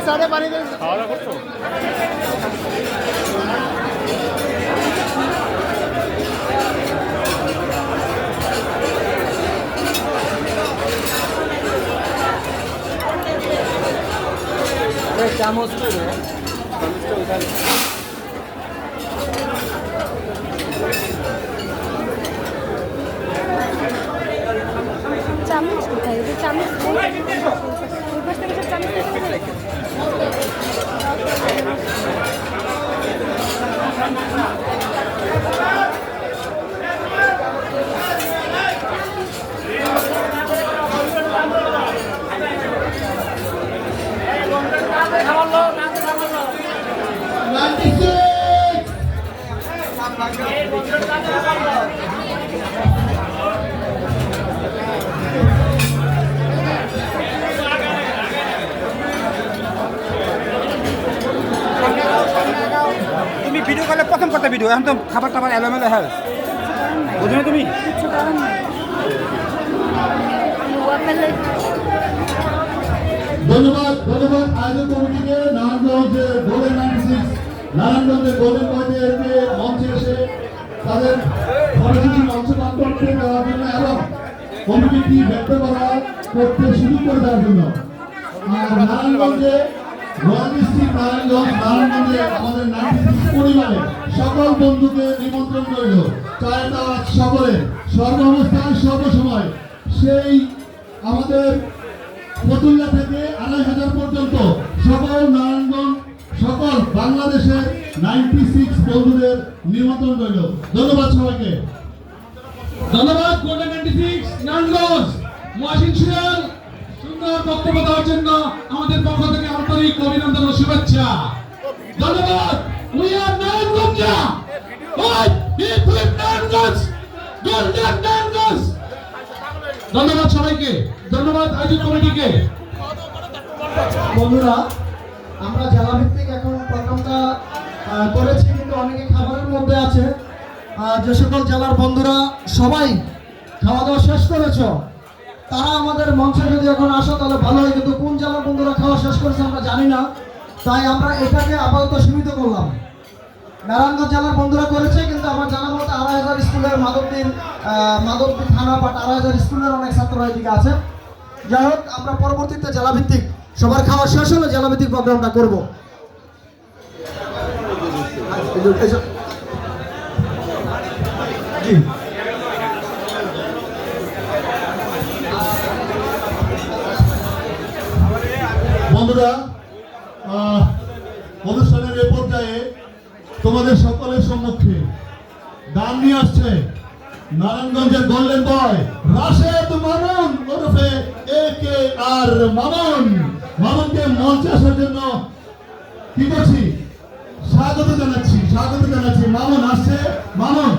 সাড়ে পানি খাওয়া দাওয়া করছো? চামচ চামচ কোথায়? চামচ তুমি ভিডিও করলে প্রথম কথা ভিডিও, এখন তো খাবার টাবার এলোমেলো হ্যাঁ বুঝো না তুমি? ধন্যবাদ ধন্যবাদ আয়োজক কমিটিকে। নারায়ণগঞ্জের গোল্ডেন 96 নারায়ণগঞ্জের গোল্ডেন পয়েন্টে মঞ্চে এসে তাদের কর্মসূচি অংশগ্রহণ করতে দেওয়ার জন্য এবং কমিটি ব্যক্ত করতে শুরু করে দেওয়ার জন্য। আর নারায়ণগঞ্জে নারায়ণগঞ্জে আমাদের 96 পরিবারে সকল বন্ধুকে নিমন্ত্রণ রইল। চায়ের দাওয়াত সকলে সর্বাবস্থায় সর্বসময় সেই আমাদের ফতুল্লা থেকে ২৫০০ পর্যন্ত সকল নারায়ণগঞ্জ সকল বাংলাদেশের 96 বন্ধুদের নিমন্ত্রণ রইল। ধন্যবাদ সবাইকে। ধন্যবাদ গোল্ডেন 96 নারায়ণগঞ্জ মহাসিন সুয়াল সুন্দর বক্তব্য দেওয়ার জন্য আমাদের পক্ষ থেকে আন্তরিক অভিনন্দন ও শুভেচ্ছা। ধন্যবাদ। We are Narayanganj. ওই বিপ্লব নারায়ণগঞ্জ গোল্ডেন নারায়ণগঞ্জ। ধন্যবাদ সবাইকে, ধন্যবাদ আয়োজক কমিটিকে। বন্ধুরা, আমরা জেলা ভিত্তিক এখন প্রোগ্রামটা করেছি, কিন্তু অনেকে খাবারের মধ্যে আছে। যে সকল জেলার বন্ধুরা সবাই খাওয়া দাওয়া শেষ করেছ, তারা আমাদের মঞ্চে যদি এখন আসো তাহলে ভালো হয়, কিন্তু কোন জেলার বন্ধুরা খাওয়া শেষ করেছে আমরা জানি না, তাই আমরা এটাকে আপাতত সীমিত করলাম। নারায়ণগঞ্জ জেলার বন্ধুরা করেছে, কিন্তু আমার জানা মতো ২৫০০ স্কুলের মাধবদী থানা বা ২৫০০ স্কুলের অনেক ছাত্ররা এদিকে আছে। যাই হোক, আমরা পরবর্তীতে জেলাভিত্তিক সবার খাওয়া শেষ হলে জেলাভিত্তিক প্রোগ্রামটা করবো। বন্ধুরা অনুষ্ঠানের এ পর্যায়ে তোমাদের সকলের সম্মুখে গান নিয়ে আসছে নারায়ণগঞ্জের গোল্ডেন বয় রাশেদ মামুন ওরফে AKR মামুন। মামুনকে মঞ্চে আসার জন্য কি করছি, স্বাগত জানাচ্ছি। মামুন আসছে। মামুন